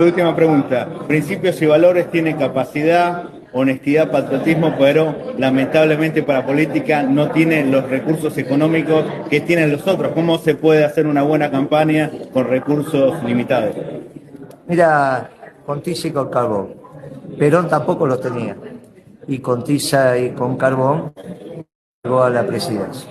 Última pregunta. Principios y valores tienen capacidad, honestidad, patriotismo, pero lamentablemente para política no tienen los recursos económicos que tienen los otros. ¿Cómo se puede hacer una buena campaña con recursos limitados? Mira, con tiza y con carbón. Perón tampoco los tenía. Y con tiza y con carbón llegó a la presidencia.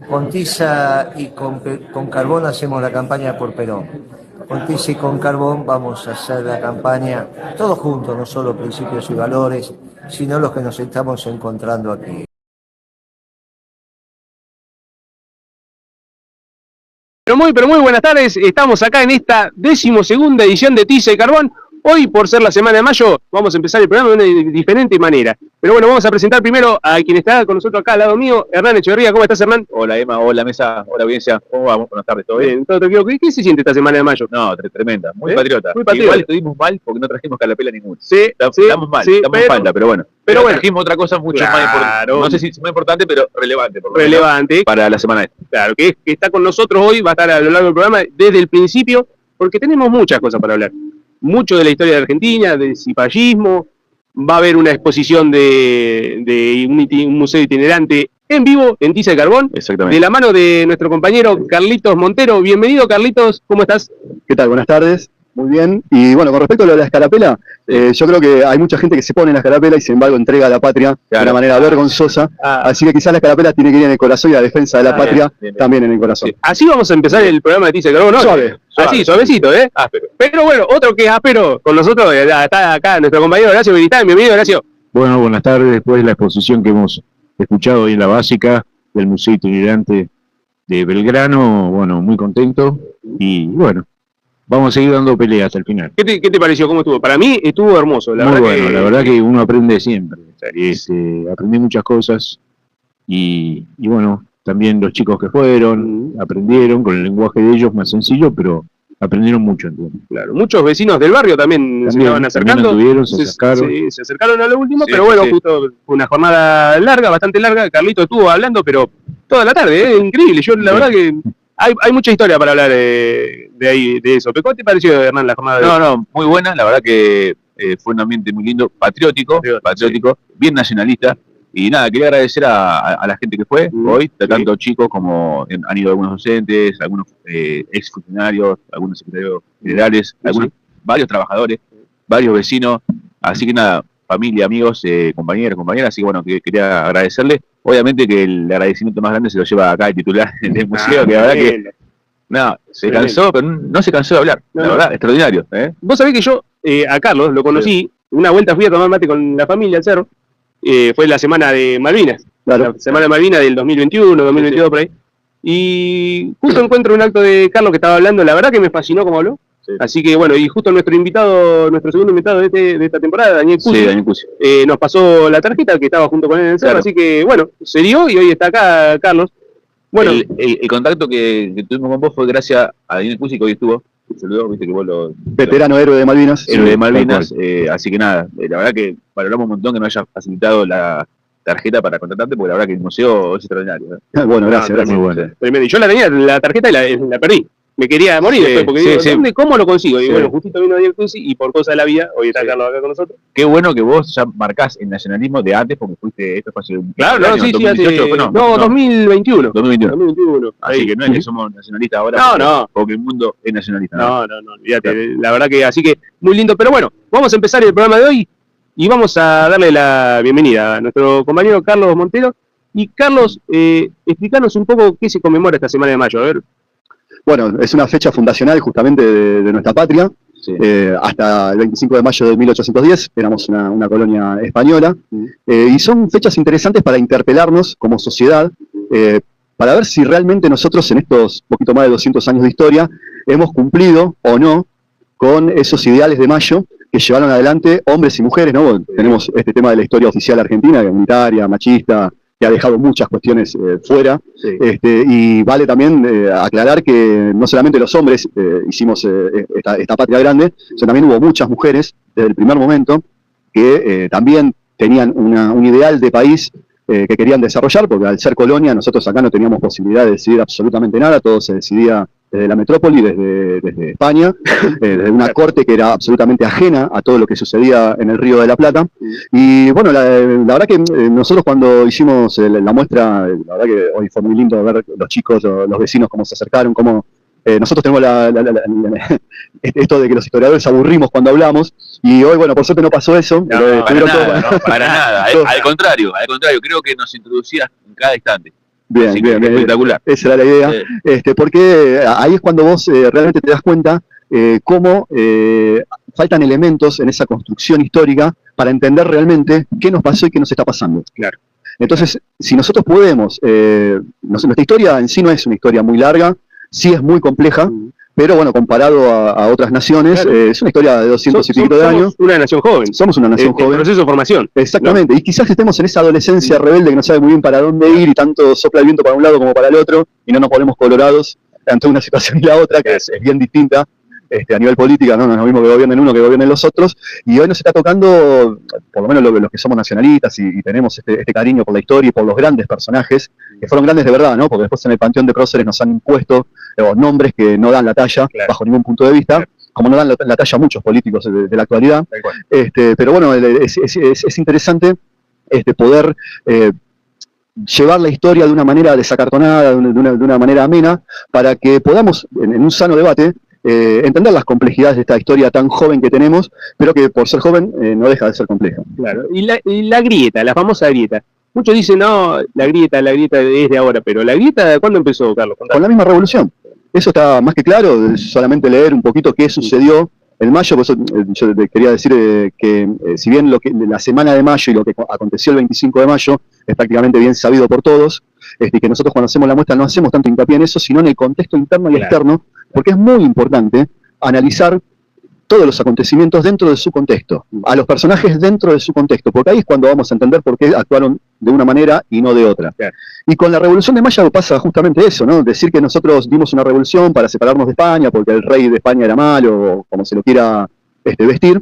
Con tiza y con carbón hacemos la campaña por Perón. Con tiza y con carbón vamos a hacer la campaña todos juntos, no solo principios y valores, sino los que nos estamos encontrando aquí. Pero muy buenas tardes, estamos acá en esta 12ª edición de Tiza y Carbón. Hoy, por ser la semana de mayo, vamos a empezar el programa de una diferente manera. Pero bueno, vamos a presentar primero a quien está con nosotros acá al lado mío, Hernán Echeverría. ¿Cómo estás, Hernán? Hola Emma, hola Mesa, hola audiencia, ¿cómo vamos? Buenas tardes, ¿todo bien? Todo tranquilo. ¿Qué se siente esta semana de mayo? No, tremenda, muy patriota. Muy patriota. Igual estuvimos mal porque no trajimos carapela ninguna. Sí, estamos mal, estamos en falta, pero bueno. Pero bueno, trajimos otra cosa mucho más importante. No sé si es más importante, pero relevante. Relevante. Para la semana esta. Claro, que está con nosotros hoy, va a estar a lo largo del programa desde el principio, porque tenemos muchas cosas para hablar. Mucho de la historia de Argentina, del cipallismo, va a haber una exposición de un museo itinerante en vivo, en Tiza y Carbón, Exactamente. De la mano de nuestro compañero Carlitos Montero. Bienvenido, Carlitos, ¿cómo estás? ¿Qué tal? Buenas tardes, muy bien. Y bueno, con respecto a lo de la escarapela, yo creo que hay mucha gente que se pone en la escarapela y sin embargo entrega a la patria de una manera vergonzosa, así que quizás la escarapela tiene que ir en el corazón y la defensa de la patria también en el corazón. Sí. Así vamos a empezar el programa de Tiza y Carbón, ¿no? Suave. Así, suavecito, ¿eh? Áspero. Pero bueno, otro que es áspero con nosotros, está acá nuestro compañero Horacio Beritán. Bienvenido, Horacio. Bueno, buenas tardes. Después de la exposición que hemos escuchado hoy en la básica del Museo Itinerante de Belgrano, bueno, muy contento y bueno, vamos a seguir dando peleas al final. ¿Qué te pareció? ¿Cómo estuvo? Para mí estuvo hermoso. Muy bueno, la verdad que uno aprende siempre. Aprendí muchas cosas y bueno, también los chicos que fueron aprendieron con el lenguaje de ellos más sencillo, pero aprendieron mucho, entiendo. Claro, muchos vecinos del barrio también se estaban acercando. Se acercaron. Se acercaron a lo último, pero bueno, justo fue una jornada larga, bastante larga. Carlito estuvo hablando, pero toda la tarde, increíble. Yo la verdad que hay mucha historia para hablar de ahí, de eso. ¿Pero cómo te pareció, Hernán, la jornada de hoy? No, muy buena, la verdad que fue un ambiente muy lindo, patriótico, bien nacionalista. Y nada, quería agradecer a la gente que fue hoy, tanto chicos como han ido algunos docentes, algunos exfuncionarios, algunos secretarios generales, varios trabajadores, varios vecinos. Así que nada, familia, amigos, compañeras, así que bueno, quería agradecerle. Obviamente que el agradecimiento más grande se lo lleva acá el titular del museo, que la verdad que se cansó, pero no se cansó de hablar, la verdad, extraordinario. Vos sabés que yo a Carlos lo conocí, una vuelta fui a tomar mate con la familia al cerro. Fue la semana de Malvinas, la semana de Malvinas del 2021, 2022 por ahí, y justo encuentro un acto de Carlos que estaba hablando, la verdad que me fascinó como habló, así que bueno, y justo nuestro segundo invitado de esta temporada, Daniel Cusi, nos pasó la tarjeta que estaba junto con él en el cerro, así que bueno, se dio y hoy está acá Carlos. Bueno, el contacto que tuvimos con vos fue gracias a Daniel Cusi, que hoy estuvo. Saludó, viste que vos veterano héroe de Malvinas. Héroe de Malvinas, así que nada, la verdad que valoramos un montón que nos haya facilitado la tarjeta para contratarte, porque la verdad que el museo es extraordinario. Bueno, gracias. Muy bueno. Tremendo. Y yo la tenía la tarjeta y la perdí. Me quería morir después, porque ¿cómo lo consigo? Y bueno, justito vino Daniel Cusi y por cosa de la vida, hoy está Carlos acá con nosotros. Qué bueno que vos ya marcás el nacionalismo de antes, porque fuiste, esto fue hace un claro, no, sí, 2018, 2021. 2021. Así que no es que somos nacionalistas ahora, porque el mundo es nacionalista. No, olvídate, la verdad que así que muy lindo. Pero bueno, vamos a empezar el programa de hoy y vamos a darle la bienvenida a nuestro compañero Carlos Montero. Y Carlos, explícanos un poco qué se conmemora esta semana de mayo, a ver. Bueno, es una fecha fundacional justamente de nuestra patria. Hasta el 25 de mayo de 1810 éramos una colonia española. Y son fechas interesantes para interpelarnos como sociedad, para ver si realmente nosotros en estos poquito más de 200 años de historia hemos cumplido o no con esos ideales de mayo que llevaron adelante hombres y mujeres, ¿no? Tenemos este tema de la historia oficial argentina, unitaria, machista, que ha dejado muchas cuestiones fuera, y vale también aclarar que no solamente los hombres hicimos esta patria grande, sino también hubo muchas mujeres desde el primer momento que también tenían un ideal de país que querían desarrollar, porque al ser colonia nosotros acá no teníamos posibilidad de decidir absolutamente nada, todo se decidía desde la metrópoli, desde España, desde una corte que era absolutamente ajena a todo lo que sucedía en el Río de la Plata. Y bueno, la verdad que nosotros cuando hicimos la muestra, la verdad que hoy fue muy lindo ver los chicos, los vecinos, cómo se acercaron, cómo... nosotros tenemos esto de que los historiadores aburrimos cuando hablamos, y hoy, bueno, por suerte no pasó eso. Para nada. Al contrario, creo que nos introducías en cada instante. Bien, espectacular. Esa era la idea, porque ahí es cuando vos realmente te das cuenta cómo faltan elementos en esa construcción histórica para entender realmente qué nos pasó y qué nos está pasando. Claro. Entonces, si nosotros podemos, nuestra historia en sí no es una historia muy larga, sí es muy compleja, pero bueno, comparado a otras naciones, claro, es una historia de 200 y pico de años. Somos una nación joven. Somos una nación joven. Proceso de formación. Exactamente, ¿no? Y quizás estemos en esa adolescencia rebelde que no sabe muy bien para dónde ir y tanto sopla el viento para un lado como para el otro, y no nos ponemos colorados ante una situación y la otra, que es bien distinta. A nivel política, no es lo mismo que gobiernen uno que gobiernen los otros, y hoy nos está tocando, por lo menos los que somos nacionalistas y tenemos este cariño por la historia y por los grandes personajes, que fueron grandes de verdad, ¿no? Porque después en el panteón de próceres nos han impuesto nombres que no dan la talla, claro, bajo ningún punto de vista, claro, como no dan la talla muchos políticos de la actualidad. Pero bueno, es interesante poder llevar la historia de una manera desacartonada, de una manera amena, para que podamos, en un sano debate, entender las complejidades de esta historia tan joven que tenemos, pero que por ser joven no deja de ser compleja. Claro, y la grieta, la famosa grieta. Muchos dicen, no, la grieta es de ahora, pero ¿la grieta cuándo empezó, Carlos? Con la misma revolución. Eso está más que claro, solamente leer un poquito qué sucedió en mayo. Por eso yo quería decir que si bien la semana de mayo y lo que aconteció el 25 de mayo es prácticamente bien sabido por todos, y que nosotros cuando hacemos la muestra no hacemos tanto hincapié en eso, sino en el contexto interno y claro, externo, porque es muy importante analizar todos los acontecimientos dentro de su contexto, a los personajes dentro de su contexto, porque ahí es cuando vamos a entender por qué actuaron de una manera y no de otra. Claro. Y con la Revolución de Mayo pasa justamente eso, ¿no? Decir que nosotros dimos una revolución para separarnos de España, porque el rey de España era malo, o como se lo quiera vestir,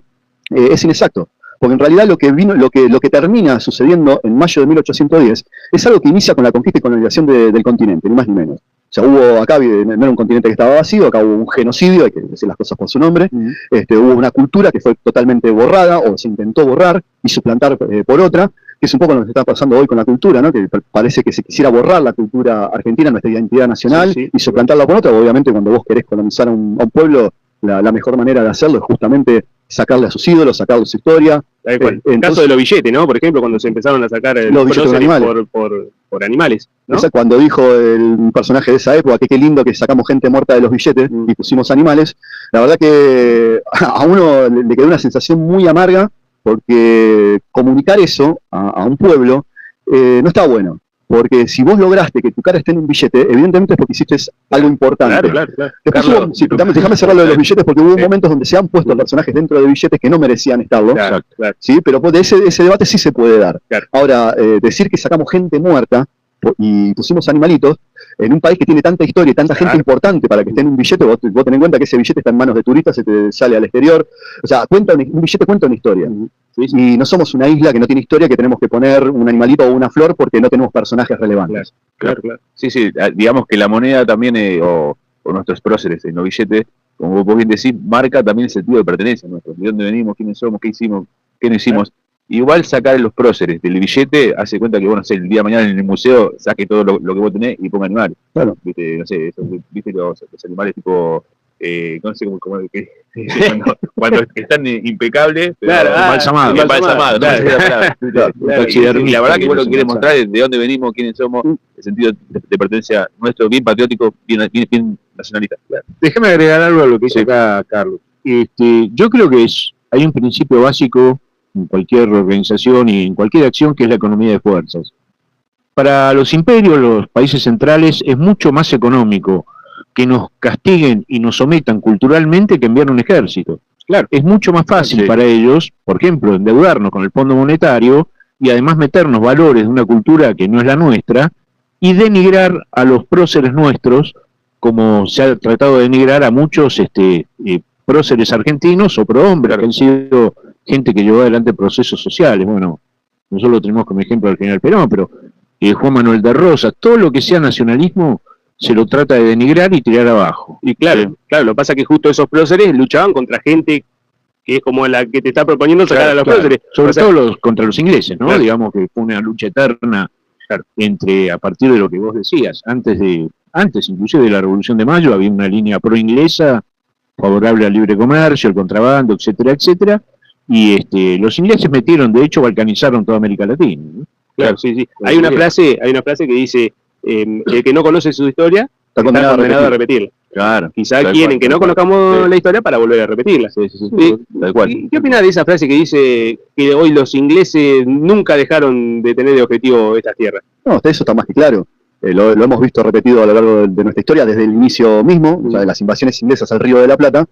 es inexacto. Porque en realidad lo que termina sucediendo en mayo de 1810 es algo que inicia con la conquista y colonización del continente, ni más ni menos. O sea, acá no era un continente que estaba vacío, acá hubo un genocidio, hay que decir las cosas por su nombre, hubo una cultura que fue totalmente borrada, o se intentó borrar y suplantar por otra, que es un poco lo que está pasando hoy con la cultura, ¿no? Que parece que se quisiera borrar la cultura argentina, nuestra identidad nacional, y suplantarla por otra. Obviamente cuando vos querés colonizar a un pueblo, la mejor manera de hacerlo es justamente sacarle a sus ídolos, sacarle su historia. En caso de los billetes, ¿no? Por ejemplo, cuando se empezaron a sacar los billetes animales. Por animales, ¿no? Esa, cuando dijo el personaje de esa época que qué lindo que sacamos gente muerta de los billetes y pusimos animales, la verdad que a uno le quedó una sensación muy amarga, porque comunicar eso a un pueblo no está bueno. Porque si vos lograste que tu cara esté en un billete, evidentemente es porque hiciste algo importante. Claro. Después déjame cerrar lo de los billetes, porque hubo momentos donde se han puesto personajes dentro de billetes que no merecían estarlo. Claro. ¿Sí? Pero de ese debate sí se puede dar. Claro. Ahora, decir que sacamos gente muerta y pusimos animalitos en un país que tiene tanta historia y tanta gente importante para que esté en un billete, vos ten en cuenta que ese billete está en manos de turistas, se te sale al exterior. O sea, un billete cuenta una historia. Y no somos una isla que no tiene historia, que tenemos que poner un animalito o una flor porque no tenemos personajes relevantes. Claro. Sí, digamos que la moneda también, o nuestros próceres en los billetes, como vos bien decís, marca también el sentido de pertenencia nuestro, de dónde venimos, quiénes somos, qué hicimos, qué no hicimos. Claro. Igual sacar los próceres del billete hace cuenta que, bueno, el día de mañana en el museo saque todo lo que vos tenés y ponga animales. Claro. ¿Viste? No sé, ¿viste los animales tipo... no sé cómo cuando están impecables, embalsamados. Y la verdad que vos lo que querés mostrar es de dónde venimos, quiénes somos, el sentido de pertenencia nuestro, bien patriótico, bien nacionalista. Claro. Déjame agregar algo a lo que dice acá Carlos. Yo creo que hay un principio básico en cualquier organización y en cualquier acción, que es la economía de fuerzas. Para los imperios, los países centrales, es mucho más económico que nos castiguen y nos sometan culturalmente que enviar un ejército. Claro, es mucho más fácil para ellos, por ejemplo, endeudarnos con el Fondo Monetario y además meternos valores de una cultura que no es la nuestra y denigrar a los próceres nuestros, como se ha tratado de denigrar a muchos próceres argentinos o prohombres, que han sido gente que llevó adelante procesos sociales. Bueno, nosotros lo tenemos como ejemplo al general Perón, pero Juan Manuel de Rosas, todo lo que sea nacionalismo se lo trata de denigrar y tirar abajo. Y claro, lo que pasa es que justo esos próceres luchaban contra gente que es como la que te está proponiendo sacar a los próceres. Sobre todo contra los ingleses, ¿no? Digamos que fue una lucha eterna entre, a partir de lo que vos decías, antes inclusive de la Revolución de Mayo había una línea pro-inglesa favorable al libre comercio, al contrabando, etcétera, etcétera, y los ingleses metieron, de hecho, balcanizaron toda América Latina, ¿no? Claro, sí. Hay una frase que dice, el que no conoce su historia está condenado a repetirla. Claro. Quizá quieren que no conozcamos la historia para volver a repetirla. Sí. Tal cual. ¿Qué opinás de esa frase que dice que hoy los ingleses nunca dejaron de tener de objetivo estas tierras? No, eso está más que claro. Lo hemos visto repetido a lo largo de nuestra historia, desde el inicio mismo, o sea, de las invasiones inglesas al Río de la Plata,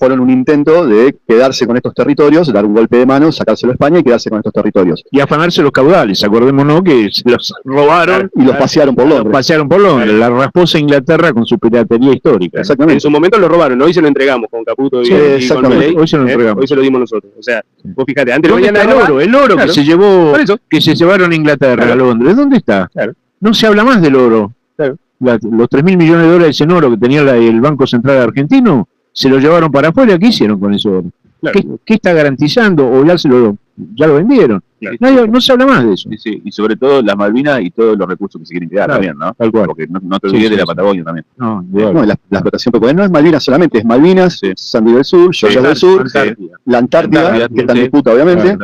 fueron un intento de quedarse con estos territorios, dar un golpe de mano, sacárselo a España y quedarse con estos territorios. Y afanarse los caudales, acordémonos que se los robaron y los pasearon por Londres. La rasposa Inglaterra con su piratería histórica. Exactamente. En su momento lo robaron, hoy se lo entregamos con Caputo y exactamente. Con Hoy se lo entregamos. Hoy se lo dimos nosotros. O sea, vos fíjate, antes ¿Dónde está el oro claro, que se llevaron a Inglaterra, a Londres? ¿Dónde está? Claro. No se habla más del oro. Claro. Los 3.000 millones de dólares en oro que tenía el Banco Central Argentino, se lo llevaron para afuera. ¿Qué hicieron con ese oro? Claro. ¿Qué está garantizando? ¿O ya lo vendieron? Claro. No se habla más de eso. Sí. Y sobre todo las Malvinas y todos los recursos que se quieren quedar también, ¿no? Tal cual. Porque no te olvides de la Patagonia también. No, la explotación, porque no es Malvinas solamente, es Malvinas, Sandy del Sur, Georgia del Sur, la Antártida, que está en disputa obviamente,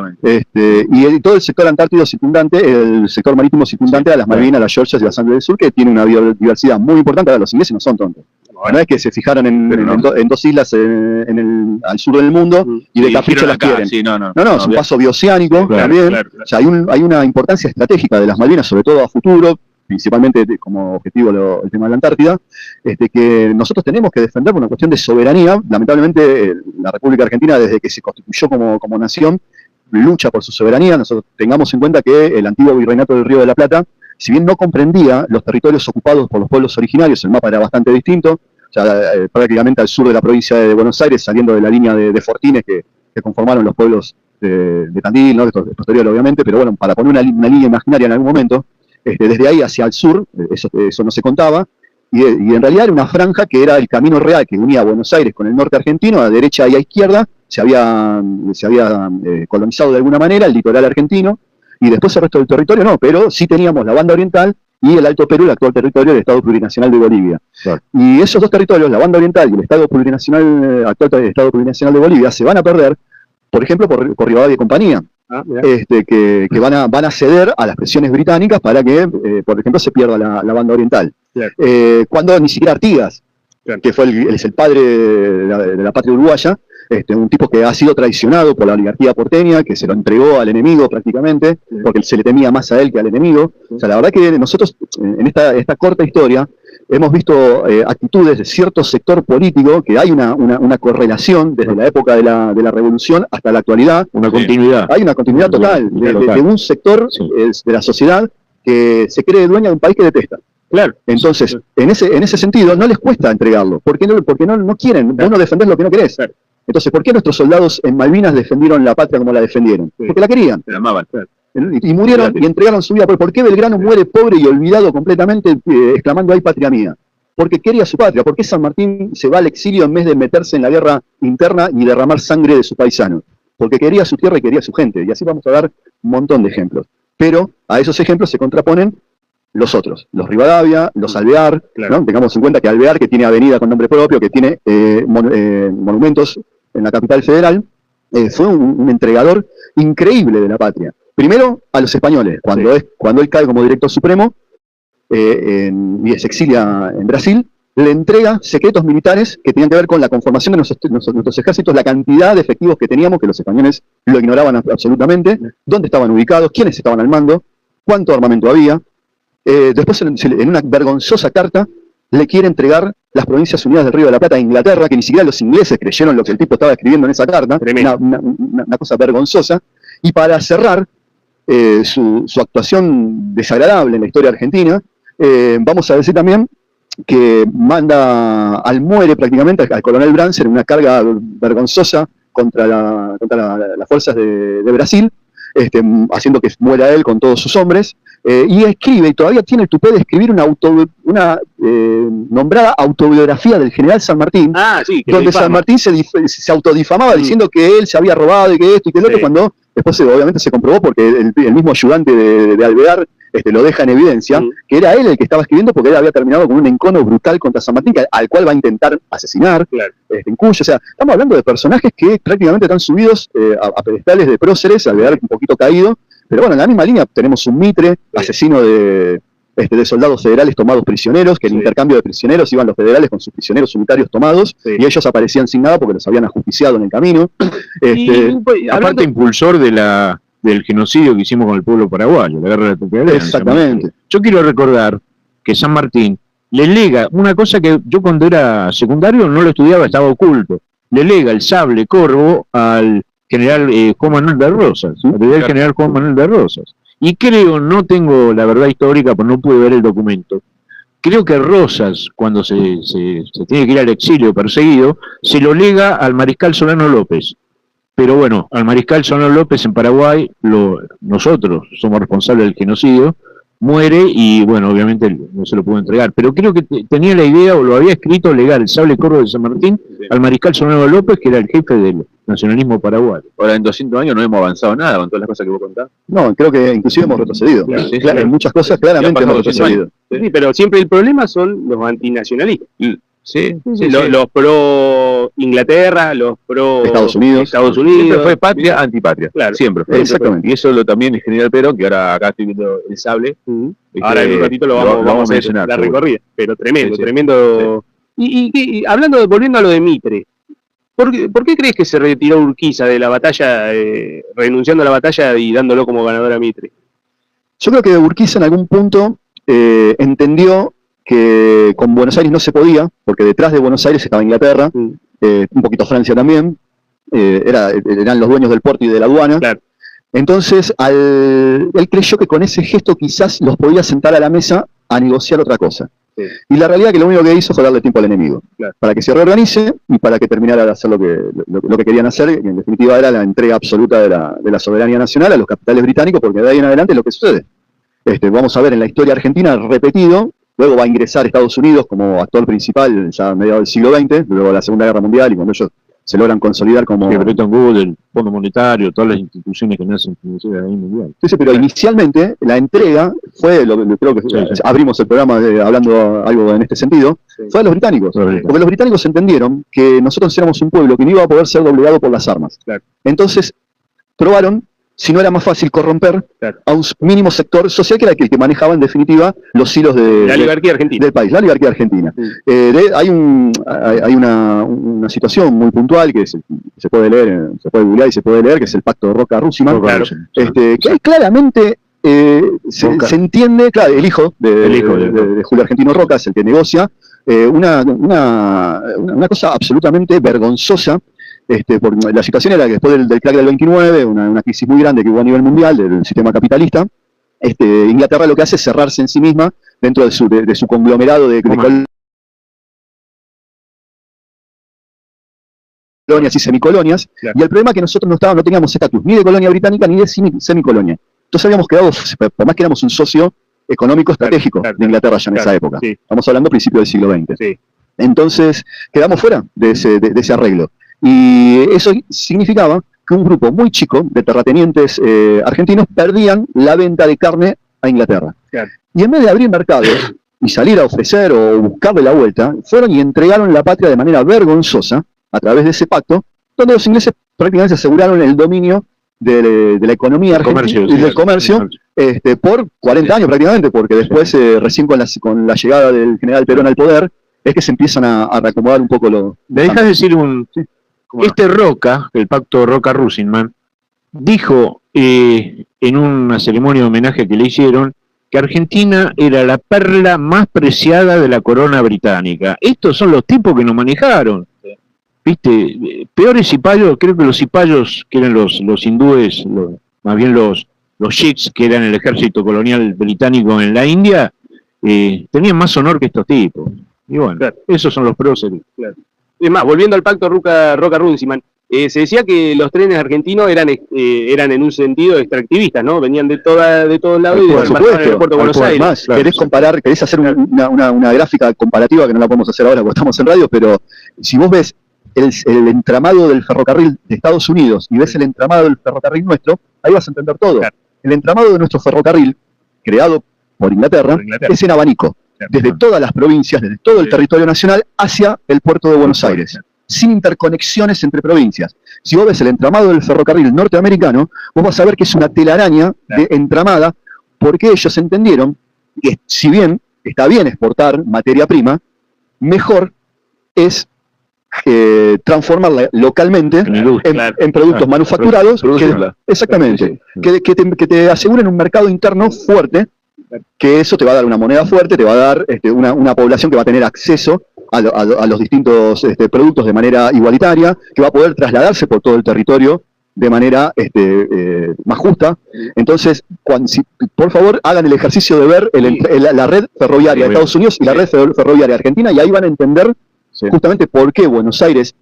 y todo el sector antártido circundante, el sector marítimo circundante a las Malvinas, las Georgias y la Sandy del Sur, que tiene una biodiversidad muy importante. Ahora, los ingleses no son tontos. No es que se fijaron en dos islas al sur del mundo y de capricho las quieren. No, es un paso bioceánico también. O sea, hay una importancia estratégica de las Malvinas, sobre todo a futuro, principalmente como objetivo el tema de la Antártida, que nosotros tenemos que defender por una cuestión de soberanía. Lamentablemente, la República Argentina, desde que se constituyó como nación, lucha por su soberanía. Nosotros tengamos en cuenta que el antiguo virreinato del Río de la Plata, si bien no comprendía los territorios ocupados por los pueblos originarios, el mapa era bastante distinto. O sea, prácticamente al sur de la provincia de Buenos Aires, saliendo de la línea de fortines que conformaron los pueblos de Tandil, ¿no? De posterior obviamente, pero bueno, para poner una línea imaginaria en algún momento, desde ahí hacia el sur, eso no se contaba, y en realidad era una franja que era el camino real que unía a Buenos Aires con el norte argentino, a derecha y a izquierda, se había colonizado de alguna manera el litoral argentino, y después el resto del territorio no, pero sí teníamos la banda oriental y el Alto Perú, el actual territorio del Estado Plurinacional de Bolivia. Claro. Y esos dos territorios, la banda oriental y el Estado Plurinacional, actual Estado Plurinacional de Bolivia, se van a perder, por ejemplo, por Rivadavia y compañía, que van a ceder a las presiones británicas para que, por ejemplo, se pierda la banda oriental. Claro. Cuando ni siquiera Artigas, que es el padre de la patria uruguaya, un tipo que ha sido traicionado por la oligarquía porteña, que se lo entregó al enemigo prácticamente, porque se le temía más a él que al enemigo. O sea, la verdad que nosotros, en esta corta historia, hemos visto actitudes de cierto sector político, que hay una correlación desde la época de la Revolución hasta la actualidad. Una continuidad. Hay una continuidad total de un sector de la sociedad que se cree dueña de un país que detesta. Claro. Entonces, en ese sentido, no les cuesta entregarlo. Porque no quieren. Vos no defendés lo que no querés. Claro. Entonces, ¿por qué nuestros soldados en Malvinas defendieron la patria como la defendieron? Porque la querían. Se la amaban. Y murieron y entregaron su vida. ¿Por qué Belgrano muere pobre y olvidado completamente, exclamando "ay patria mía"? Porque quería su patria. ¿Por qué San Martín se va al exilio en vez de meterse en la guerra interna y derramar sangre de sus paisanos? Porque quería su tierra y quería su gente. Y así vamos a dar un montón de ejemplos. Pero a esos ejemplos se contraponen los otros, los Rivadavia, los Alvear, ¿no? Tengamos en cuenta que Alvear, que tiene avenida con nombre propio, que tiene monumentos en la capital federal, fue un entregador increíble de la patria. Primero a los españoles, cuando él cae como director supremo y se exilia en Brasil, le entrega secretos militares que tenían que ver con la conformación de nuestros ejércitos, la cantidad de efectivos que teníamos, que los españoles lo ignoraban absolutamente, dónde estaban ubicados, quiénes estaban al mando, cuánto armamento había. Después, en una vergonzosa carta, le quiere entregar las Provincias Unidas del Río de la Plata a Inglaterra, que ni siquiera los ingleses creyeron lo que el tipo estaba escribiendo en esa carta, una cosa vergonzosa. Y para cerrar su actuación desagradable en la historia argentina, vamos a decir también que manda al muere prácticamente al coronel Branser en una carga vergonzosa contra las fuerzas de Brasil, haciendo que muera él con todos sus hombres. y escribe, y todavía tiene el tupé de escribir una nombrada autobiografía del general San Martín, donde San Martín se autodifamaba diciendo que él se había robado y que esto y que el otro, cuando después obviamente se comprobó porque el mismo ayudante de Alvear lo deja en evidencia, que era él el que estaba escribiendo porque él había terminado con un encono brutal contra San Martín, al cual va a intentar asesinar, en Cuyo. O sea, estamos hablando de personajes que prácticamente están subidos a pedestales de próceres, Alvear un poquito caído, pero bueno, en la misma línea tenemos un Mitre, asesino de soldados federales tomados prisioneros, que en intercambio de prisioneros iban los federales con sus prisioneros unitarios tomados, y ellos aparecían sin nada porque los habían ajusticiado en el camino. Aparte, impulsor del genocidio que hicimos con el pueblo paraguayo, la guerra de la Tucumán. Exactamente. Yo quiero recordar que San Martín le lega una cosa que yo cuando era secundario no lo estudiaba, estaba oculto. Le lega el sable corvo al general Juan Manuel de Rosas, general Juan Manuel de Rosas. Y creo, no tengo la verdad histórica, porque no pude ver el documento, creo que Rosas, cuando se tiene que ir al exilio perseguido, se lo lega al mariscal Solano López. Pero bueno, al mariscal Solano López en Paraguay, nosotros somos responsables del genocidio, muere y bueno, obviamente no se lo pudo entregar. Pero creo que tenía la idea, o lo había escrito, legar el sable corvo de San Martín al mariscal Solano López, que era el jefe del nacionalismo paraguayo. Ahora, en 200 años no hemos avanzado nada con todas las cosas que vos contás. No, creo que inclusive hemos retrocedido. Claro, en muchas cosas claramente hemos retrocedido. Sí, pero siempre el problema son los antinacionalistas. Los pro Inglaterra, los pro Estados Unidos. Siempre fue patria, antipatria. Claro. Siempre fue. Exactamente. Y eso también el general Perón, que ahora acá estoy viendo el sable. Ahora en un ratito lo vamos a mencionar. La recorrida. Pero tremendo, tremendo. Y hablando, volviendo a lo de Mitre, ¿por qué crees que se retiró Urquiza de la batalla, renunciando a la batalla y dándolo como ganador a Mitre? Yo creo que Urquiza en algún punto entendió que con Buenos Aires no se podía, porque detrás de Buenos Aires estaba Inglaterra, un poquito Francia también, eran los dueños del puerto y de la aduana. Claro. Entonces, él creyó que con ese gesto quizás los podía sentar a la mesa a negociar otra cosa. Y la realidad es que lo único que hizo fue darle tiempo al enemigo, para que se reorganice y para que terminara de hacer lo que querían hacer, que en definitiva era la entrega absoluta de la soberanía nacional a los capitales británicos, porque de ahí en adelante es lo que sucede. Vamos a ver en la historia argentina repetido. Luego va a ingresar Estados Unidos como actor principal ya a mediados del siglo XX, luego de la Segunda Guerra Mundial, y cuando ellos se logran consolidar como... Sí, Bretton Woods, el Fondo Monetario, todas las instituciones que nacen financieras a nivel mundial. Sí, pero inicialmente la entrega fue, creo que abrimos el programa hablando algo en este sentido, fue a los británicos. Porque los británicos entendieron que nosotros éramos un pueblo que no iba a poder ser doblegado por las armas. Entonces probaron si no era más fácil corromper a un mínimo sector social que era el que manejaba en definitiva los hilos de la oligarquía argentina. Del país, la oligarquía argentina. Hay una situación muy puntual que se puede leer, se puede googlear y se puede leer, que es el pacto de Roca-Russiman, que claramente se entiende, claro, el hijo de Julio Argentino Roca es el que negocia una cosa absolutamente vergonzosa. Porque la situación era que después del crack del 29, una crisis muy grande que hubo a nivel mundial del sistema capitalista, Inglaterra lo que hace es cerrarse en sí misma dentro de su conglomerado de colonias y semicolonias, y el problema es que nosotros no teníamos estatus ni de colonia británica ni de semicolonia. Entonces habíamos quedado, por más que éramos un socio económico estratégico de Inglaterra ya en esa época. Estamos hablando principios del siglo XX. Entonces quedamos fuera de ese arreglo. Y eso significaba que un grupo muy chico de terratenientes argentinos perdían la venta de carne a Inglaterra. Y en vez de abrir mercados y salir a ofrecer o buscarle la vuelta, fueron y entregaron la patria de manera vergonzosa a través de ese pacto, donde los ingleses prácticamente aseguraron el dominio de la economía argentina y del comercio por 40 años prácticamente, porque después, recién con la llegada del general Perón al poder, es que se empiezan a reacomodar un poco los... ¿Me dejas decir Roca, el pacto Roca-Russiman, dijo en una ceremonia de homenaje que le hicieron que Argentina era la perla más preciada de la corona británica? Estos son los tipos que nos manejaron. ¿Viste? Peores cipayos, creo que los cipayos, que eran los hindúes, más bien los sikhs, que eran el ejército colonial británico en la India, tenían más honor que estos tipos. Y bueno, esos son los próceres. Es más, volviendo al pacto Roca-Runciman, se decía que los trenes argentinos eran en un sentido extractivistas, ¿no? Venían de todos lados y supuesto, el aeropuerto de Buenos Aires. Más, claro. Querés hacer una gráfica comparativa que no la podemos hacer ahora porque estamos en radio, pero si vos ves el entramado del ferrocarril de Estados Unidos y ves el entramado del ferrocarril nuestro, ahí vas a entender todo. Claro. El entramado de nuestro ferrocarril, creado por Inglaterra, es en abanico, desde todas las provincias, desde todo el territorio nacional hacia el puerto de Buenos Aires, sin interconexiones entre provincias. Si vos ves el entramado del ferrocarril norteamericano, vos vas a ver que es una telaraña de entramada, porque ellos entendieron que si bien está bien exportar materia prima, mejor es transformarla localmente en productos manufacturados, exactamente, que te aseguren un mercado interno fuerte, que eso te va a dar una moneda fuerte, te va a dar una población que va a tener acceso a los distintos productos de manera igualitaria, que va a poder trasladarse por todo el territorio de manera más justa. Entonces, por favor, hagan el ejercicio de ver la red ferroviaria de Estados Unidos y la red ferroviaria argentina, y ahí van a entender justamente por qué Buenos Aires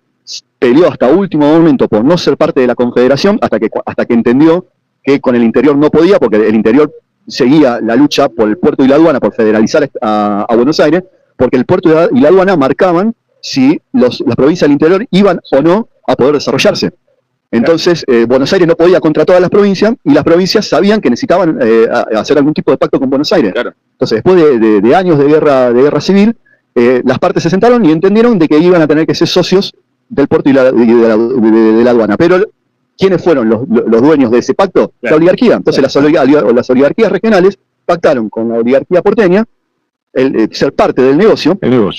peleó hasta último momento por no ser parte de la Confederación, hasta que entendió que con el interior no podía, porque el interior seguía la lucha por el puerto y la aduana, por federalizar a Buenos Aires, porque el puerto y la aduana marcaban si las provincias del interior iban o no a poder desarrollarse. Entonces, Buenos Aires no podía contra todas las provincias, y las provincias sabían que necesitaban hacer algún tipo de pacto con Buenos Aires. Claro. Entonces, después de años de guerra civil, las partes se sentaron y entendieron de que iban a tener que ser socios del puerto y de la aduana. Pero, ¿quiénes fueron los dueños de ese pacto? Claro. La oligarquía. Entonces, las oligarquías regionales pactaron con la oligarquía porteña ser parte del negocio. Pero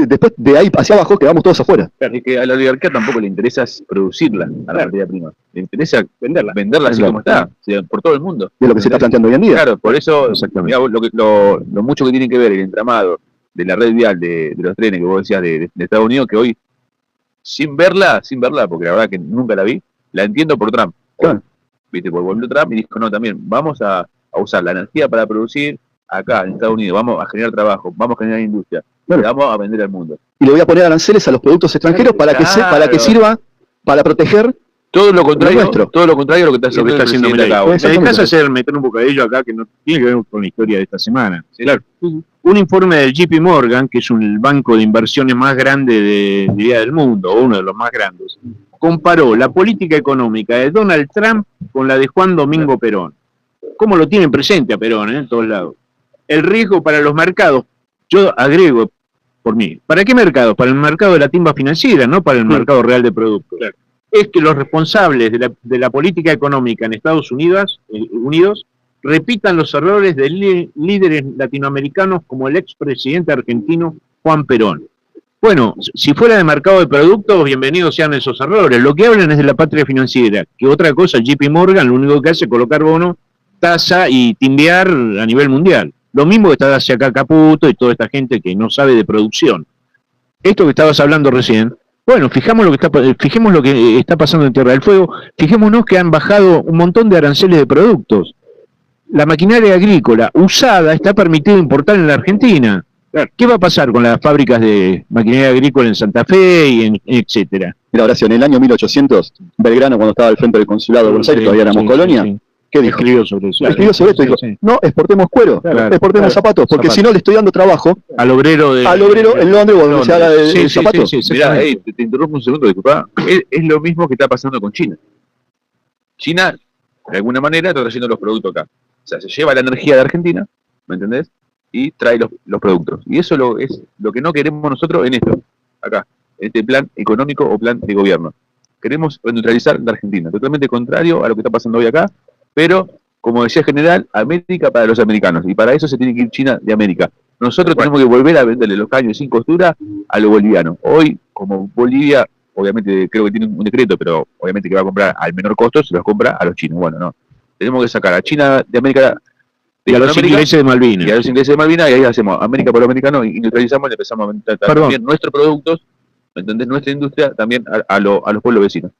después de ahí hacia abajo quedamos todos afuera. Claro, es que a la oligarquía tampoco le interesa producirla a la materia prima. Le interesa venderla así como está, por todo el mundo. Y es lo que se está planteando hoy en día. Claro, por eso, mirá, lo mucho que tiene que ver el entramado de la red vial de los trenes que vos decías de Estados Unidos, que hoy, sin verla, porque la verdad que nunca la vi, la entiendo por Trump. Claro. Viste, por volvió Trump y dijo, no, también vamos a usar la energía para producir acá en Estados Unidos, vamos a generar trabajo, vamos a generar industria, le vamos a vender al mundo. Y le voy a poner aranceles a los productos extranjeros para que sirva para proteger todo lo contrario a lo que está haciendo acá. Necesitas meter un bocadillo acá que no tiene que ver con la historia de esta semana. Sí. Claro. Un informe del JP Morgan, que es el banco de inversiones más grande del mundo, o uno de los más grandes, comparó la política económica de Donald Trump con la de Juan Domingo Perón. ¿Cómo lo tienen presente a Perón en todos lados? El riesgo para los mercados, yo agrego por mí, ¿para qué mercados? Para el mercado de la timba financiera, no para el mercado real de productos. Claro. Es que los responsables de la política económica en Estados Unidos repitan los errores de líderes latinoamericanos como el expresidente argentino Juan Perón. Bueno, si fuera de mercado de productos, bienvenidos sean esos errores. Lo que hablan es de la patria financiera, que otra cosa, JP Morgan lo único que hace es colocar bonos, tasa y timbear a nivel mundial. Lo mismo que está hacia acá Caputo y toda esta gente que no sabe de producción. Esto que estabas hablando recién, bueno, fijemos lo que está pasando en Tierra del Fuego, fijémonos que han bajado un montón de aranceles de productos. La maquinaria agrícola usada está permitido importar en la Argentina. ¿Qué va a pasar con las fábricas de maquinaria agrícola en Santa Fe y etcétera? Mira, Horacio, en el año 1800, Belgrano, cuando estaba al frente del consulado de Buenos Aires, todavía éramos colonia, ¿qué dijo? Escribió sobre eso. Escribió sobre esto, dijo, no, exportemos cuero, exportemos zapatos, porque si no le estoy dando trabajo al obrero en Londres, donde se haga de zapatos. Mirá, te interrumpo un segundo, disculpa. Es lo mismo que está pasando con China. China, de alguna manera, está trayendo los productos acá. O sea, se lleva la energía de Argentina, ¿me entendés? Y trae los productos. Y eso es lo que no queremos nosotros en esto, acá, en este plan económico o plan de gobierno. Queremos neutralizar la Argentina, totalmente contrario a lo que está pasando hoy acá, pero, como decía el general, América para los americanos, y para eso se tiene que ir China de América. Nosotros tenemos que volver a venderle los caños sin costura a los bolivianos. Hoy, como Bolivia, obviamente creo que tiene un decreto, pero obviamente que va a comprar al menor costo, se los compra a los chinos. Bueno, no. Tenemos que sacar a China de América y a los ingleses de Malvinas. Y a los ingleses de Malvinas, y ahí hacemos América por los americanos y neutralizamos y empezamos a vender también nuestros productos, ¿me entendés? Nuestra industria también a los pueblos vecinos.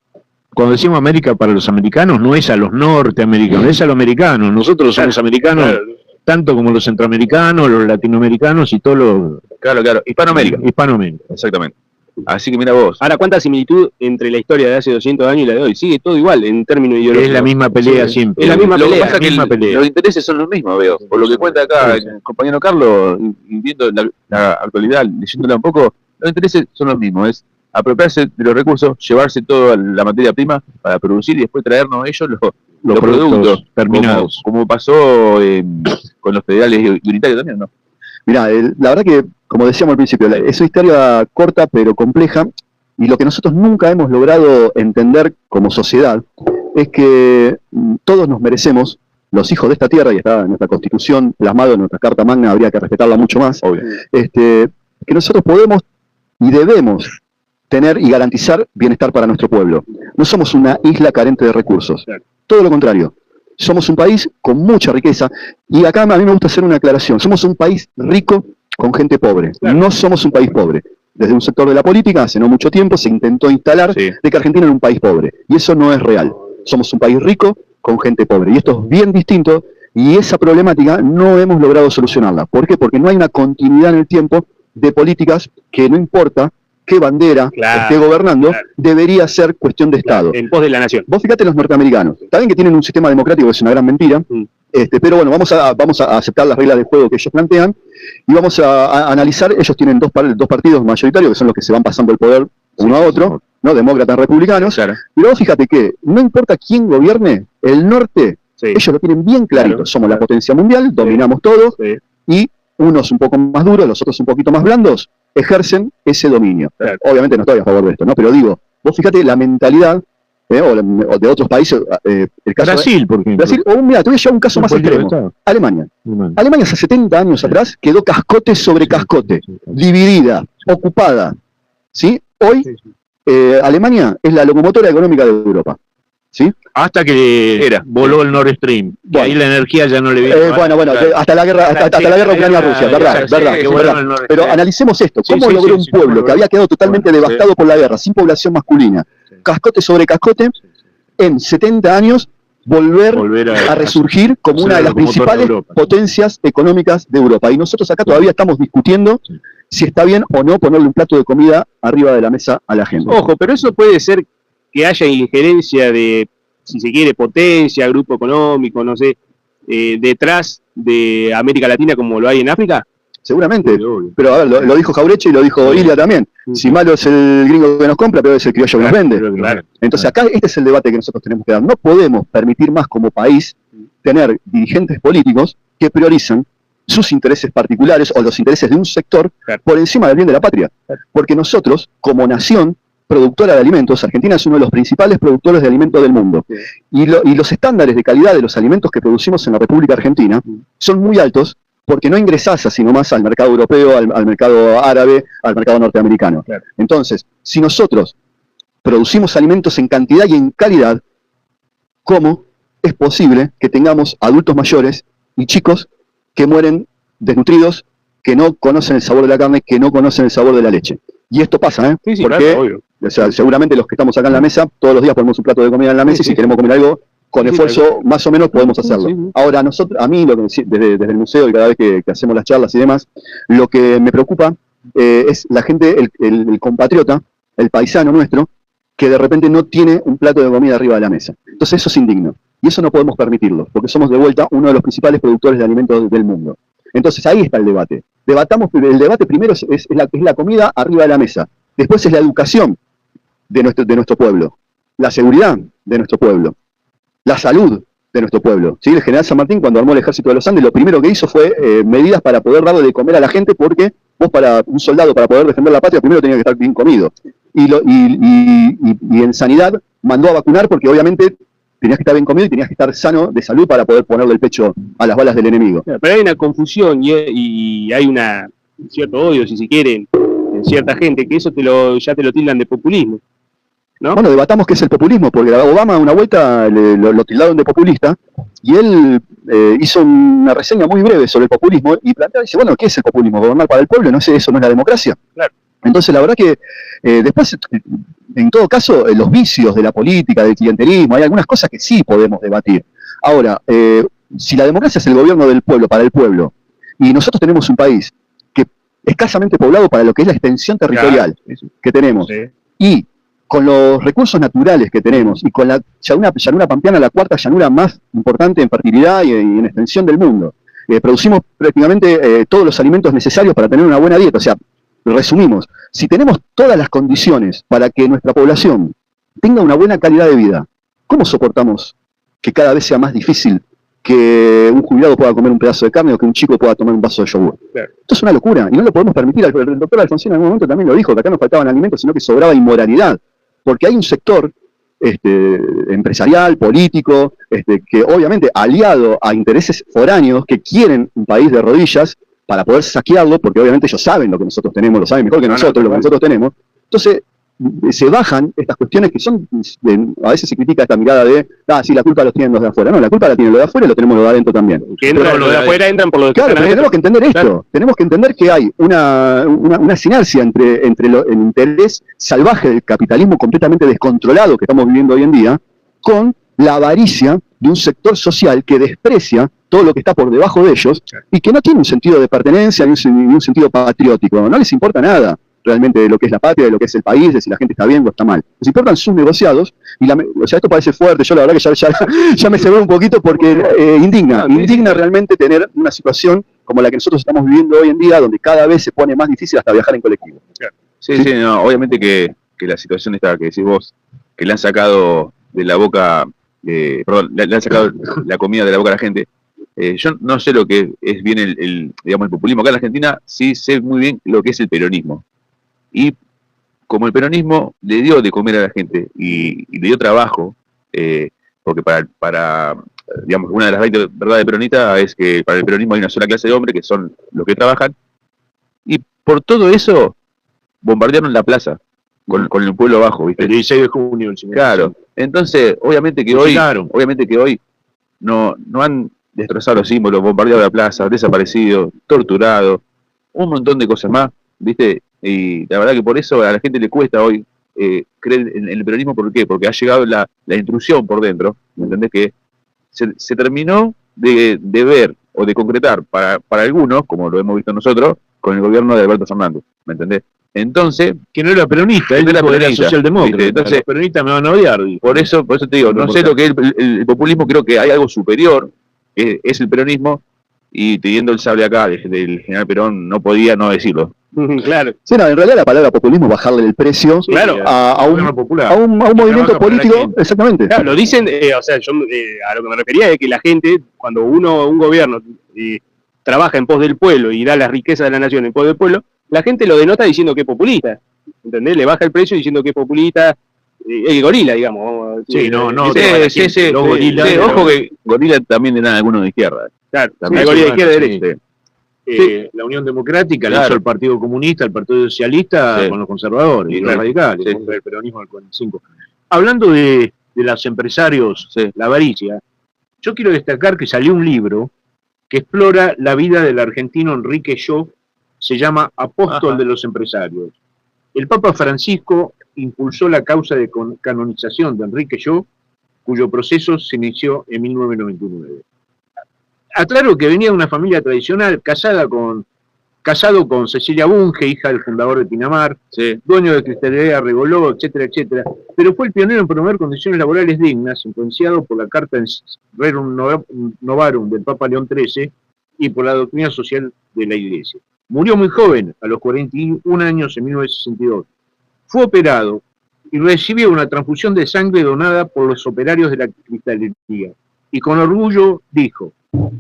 Cuando decimos América para los americanos, no es a los norteamericanos, es a los americanos. Nosotros somos americanos, tanto como los centroamericanos, los latinoamericanos y todos los... Claro, Hispanoamérica. Hispanoamérica. Exactamente. Así que mira vos. Ahora, ¿cuánta similitud entre la historia de hace 200 años y la de hoy? Sigue todo igual en términos ideológicos. Es la misma pelea siempre. Es la misma Lo que pelea. pasa es que los intereses son los mismos, veo. Por lo que cuenta acá el compañero Carlos, y viendo la actualidad, leyéndola un poco, los intereses son los mismos. Es apropiarse de los recursos, llevarse toda la materia prima para producir y después traernos ellos los productos terminados. como pasó con los federales y unitarios también, ¿no? Mirá, la verdad que, como decíamos al principio, es una historia corta pero compleja, y lo que nosotros nunca hemos logrado entender como sociedad es que todos nos merecemos, los hijos de esta tierra, y está en nuestra Constitución plasmado, en nuestra Carta Magna, habría que respetarla mucho más, Obvio. que nosotros podemos y debemos tener y garantizar bienestar para nuestro pueblo. No somos una isla carente de recursos, todo lo contrario. Somos un país con mucha riqueza, y acá a mí me gusta hacer una aclaración. Somos un país rico con gente pobre. No somos un país pobre. Desde un sector de la política, hace no mucho tiempo, se intentó instalar de que Argentina era un país pobre. Y eso no es real. Somos un país rico con gente pobre. Y esto es bien distinto, y esa problemática no hemos logrado solucionarla. ¿Por qué? Porque no hay una continuidad en el tiempo de políticas que, no importa qué bandera esté gobernando, debería ser cuestión de Estado. En pos de la nación. Vos fíjate los norteamericanos, también que tienen un sistema democrático que es una gran mentira, pero bueno, vamos a aceptar las reglas de juego que ellos plantean, y vamos a analizar. Ellos tienen dos partidos mayoritarios que son los que se van pasando el poder uno a otro, ¿no? Demócratas, republicanos, pero vos fíjate que no importa quién gobierne, el norte, ellos lo tienen bien clarito. Somos la potencia mundial, dominamos todo, y unos un poco más duros, los otros un poquito más blandos, ejercen ese dominio. Obviamente no estoy a favor de esto, ¿no? Pero digo, vos fíjate la mentalidad o de otros países, el caso Brasil, por ejemplo. Brasil, mira, te voy a llevar un caso más extremo. Alemania. Alemania hace 70 años atrás quedó cascote sobre cascote, dividida, ocupada. ¿Sí? Hoy Alemania es la locomotora económica de Europa. ¿Sí? Hasta que voló el Nord Stream. Bueno. Ahí la energía ya no le vino. Hasta la guerra Ucrania-Rusia, verdad. Pero analicemos esto. ¿Cómo logró un pueblo que había quedado totalmente devastado por la guerra, sin población masculina, cascote sobre cascote, en 70 años volver a resurgir como una de las principales potencias económicas de Europa? Y nosotros acá todavía estamos discutiendo si está bien o no ponerle un plato de comida arriba de la mesa a la gente. Ojo, pero eso puede ser que haya injerencia de, si se quiere, potencia, grupo económico, no sé, detrás de América Latina como lo hay en África. Seguramente, pero a ver, lo dijo Jaureche y lo dijo Ilia también. Si malo es el gringo que nos compra, peor es el criollo que nos vende. Entonces acá este es el debate que nosotros tenemos que dar. No podemos permitir más como país tener dirigentes políticos que priorizan sus intereses particulares o los intereses de un sector por encima del bien de la patria. Porque nosotros, como nación productora de alimentos, Argentina es uno de los principales productores de alimentos del mundo. Y los estándares de calidad de los alimentos que producimos en la República Argentina son muy altos, porque no ingresás así nomás al mercado europeo, al mercado árabe, al mercado norteamericano. Entonces, si nosotros producimos alimentos en cantidad y en calidad, ¿cómo es posible que tengamos adultos mayores y chicos que mueren desnutridos, que no conocen el sabor de la carne, que no conocen el sabor de la leche? Y esto pasa, porque obvio. O sea, seguramente los que estamos acá en la mesa, todos los días ponemos un plato de comida en la mesa, y si queremos comer algo, con esfuerzo más o menos podemos hacerlo. Ahora, a mí, desde el museo y cada vez que hacemos las charlas y demás, lo que me preocupa es la gente, el compatriota, el paisano nuestro, que de repente no tiene un plato de comida arriba de la mesa. Entonces eso es indigno. Y eso no podemos permitirlo, porque somos de vuelta uno de los principales productores de alimentos del mundo. Entonces ahí está el debate. El debate primero es la comida arriba de la mesa. Después es la educación de nuestro pueblo, la seguridad de nuestro pueblo, la salud de nuestro pueblo. ¿Sí? El general San Martín, cuando armó el ejército de los Andes, lo primero que hizo fue medidas para poder darle de comer a la gente, porque para un soldado, para poder defender la patria, primero tenía que estar bien comido. Y en sanidad mandó a vacunar, porque obviamente tenías que estar bien comido y tenías que estar sano de salud para poder ponerle el pecho a las balas del enemigo. Pero hay una confusión y hay un cierto odio, si se quiere, en cierta gente, que eso ya te lo tildan de populismo, ¿no? Bueno, debatamos qué es el populismo, porque a Obama una vuelta lo tildaron de populista, y él hizo una reseña muy breve sobre el populismo, y dice, bueno, ¿qué es el populismo? ¿Gobernar para el pueblo? ¿No sé, eso no es la democracia? Claro. Entonces, la verdad que después, en todo caso, los vicios de la política, del clientelismo, hay algunas cosas que sí podemos debatir. Ahora, si la democracia es el gobierno del pueblo para el pueblo, y nosotros tenemos un país que escasamente poblado para lo que es la extensión territorial que tenemos. Sí. Y con los recursos naturales que tenemos, y con la llanura pampeana, la cuarta llanura más importante en fertilidad y en extensión del mundo, producimos prácticamente todos los alimentos necesarios para tener una buena dieta. O sea, resumimos, si tenemos todas las condiciones para que nuestra población tenga una buena calidad de vida, ¿cómo soportamos que cada vez sea más difícil que un jubilado pueda comer un pedazo de carne o que un chico pueda tomar un vaso de yogur? Claro. Esto es una locura y no lo podemos permitir. El doctor Alfonsín en algún momento también lo dijo, que acá no faltaban alimentos, sino que sobraba inmoralidad, porque hay un sector empresarial, político, que obviamente aliado a intereses foráneos que quieren un país de rodillas para poder saquearlo, porque obviamente ellos saben lo que nosotros tenemos, lo saben mejor que nosotros, lo que nosotros tenemos. Entonces, se bajan estas cuestiones que son, a veces se critica esta mirada de, sí, la culpa los tienen los de afuera. No, la culpa la tienen los de afuera y lo tenemos los de adentro también. Que entran los de afuera, entran por los de Claro, pero tenemos que entender esto. Claro. Tenemos que entender que hay una sinergia entre el interés salvaje del capitalismo completamente descontrolado que estamos viviendo hoy en día, con la avaricia de un sector social que desprecia todo lo que está por debajo de ellos y que no tiene un sentido de pertenencia ni un sentido patriótico. No les importa nada realmente de lo que es la patria, de lo que es el país, de si la gente está bien o está mal. Les importan sus negociados, y o sea, esto parece fuerte, yo la verdad que ya me cebé un poquito porque indigna realmente tener una situación como la que nosotros estamos viviendo hoy en día, donde cada vez se pone más difícil hasta viajar en colectivo. Sí, no, obviamente que la situación esta que decís vos, que le han sacado de la boca, le han sacado la comida de la boca a la gente. Yo no sé lo que es bien el populismo. Acá en Argentina sí sé muy bien lo que es el peronismo. Y como el peronismo le dio de comer a la gente y le dio trabajo, porque para digamos, una de las verdades peronistas es que para el peronismo hay una sola clase de hombres, que son los que trabajan, y por todo eso bombardearon la plaza con el pueblo abajo, ¿viste? El 16 de junio. Claro. Entonces, obviamente que hoy no han destrozado los símbolos, bombardeado la plaza, desaparecido, torturado, un montón de cosas más, ¿viste? Y la verdad que por eso a la gente le cuesta hoy creer en el peronismo. ¿Por qué? Porque ha llegado la intrusión por dentro, ¿me entendés? Que se terminó de ver o de concretar para algunos, como lo hemos visto nosotros, con el gobierno de Alberto Fernández, ¿me entendés? Entonces, que no era peronista, él era socialdemócrata. Entonces, los peronistas me van a odiar. Por eso te digo, no sé lo que es el populismo, creo que hay algo superior, es el peronismo, y teniendo el sable acá del general Perón, no podía no decirlo. Claro. Sí, no, en realidad la palabra populismo es bajarle el precio a un movimiento político. Exactamente. Claro, lo dicen, o sea, yo a lo que me refería es que la gente, cuando un gobierno trabaja en pos del pueblo y da las riquezas de la nación en pos del pueblo, la gente lo denota diciendo que es populista. ¿Entendés? Le baja el precio diciendo que es populista. El gorila, digamos. Sí, sí, ojo que gorila también eran algunos de izquierda. Claro, también hay gorila de izquierda y derecha. La Unión Democrática la hizo el Partido Comunista, el Partido Socialista con los conservadores y los radicales, el peronismo del 45. Hablando de los empresarios, la avaricia, yo quiero destacar que salió un libro que explora la vida del argentino Enrique Yo, se llama Apóstol de los Empresarios. El Papa Francisco impulsó la causa de canonización de Enrique Yo, cuyo proceso se inició en 1999. Aclaro que venía de una familia tradicional, casado con Cecilia Bunge, hija del fundador de Pinamar, dueño de Cristalería Regoló, etcétera, etcétera, pero fue el pionero en promover condiciones laborales dignas, influenciado por la Carta Rerum Novarum del Papa León XIII y por la doctrina social de la Iglesia. Murió muy joven, a los 41 años, en 1962. Fue operado y recibió una transfusión de sangre donada por los operarios de la cristalería. Y con orgullo dijo: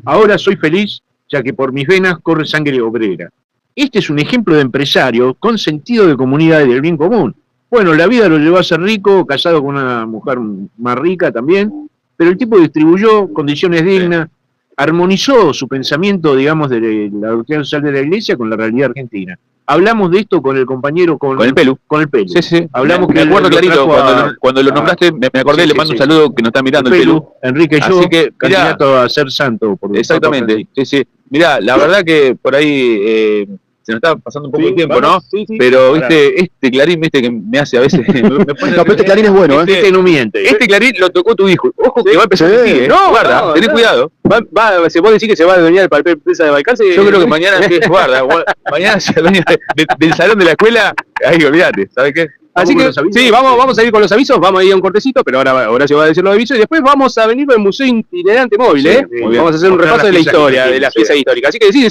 ahora soy feliz, ya que por mis venas corre sangre obrera. Este es un ejemplo de empresario con sentido de comunidad y del bien común. Bueno, la vida lo llevó a ser rico, casado con una mujer más rica también, pero el tipo distribuyó condiciones dignas, armonizó su pensamiento, digamos, de la doctrina social de la Iglesia con la realidad argentina. Hablamos de esto con el compañero, con el Pelu. Sí. Hablamos me acuerdo clarito, cuando lo nombraste, me acordé, le mando un saludo que nos está mirando el Pelu. Enrique Yo, candidato a ser santo. Exactamente, sí. Mirá, la verdad que por ahí se nos está pasando un poco Sí, el tiempo, vamos, ¿no? sí, sí. Pero, Ahora. este Clarín, que me hace a veces... me pone No, pero este Clarín es bueno, ¿eh? Este no miente. Este Clarín lo tocó tu hijo. Ojo que Sí. va a empezar Sí. a ti, ¿eh? No, Guarda, no, tené no. cuidado. ¿Se puede decir que se va a adueñar el papel prensa de Balcarce? Yo creo que mañana, mañana se adueña del salón de la escuela, ahí olvídate, ¿sabes qué? Así que, sí, vamos a ir con los avisos, vamos a ir a un cortecito, pero ahora se va a decir los avisos y después vamos a venir con el Museo Itinerante Móvil, Sí, ¿eh? muy bien. Vamos a hacer un Mostrar repaso de las la piezas historia, que de las tiene, piezas sí. históricas. Así que sí,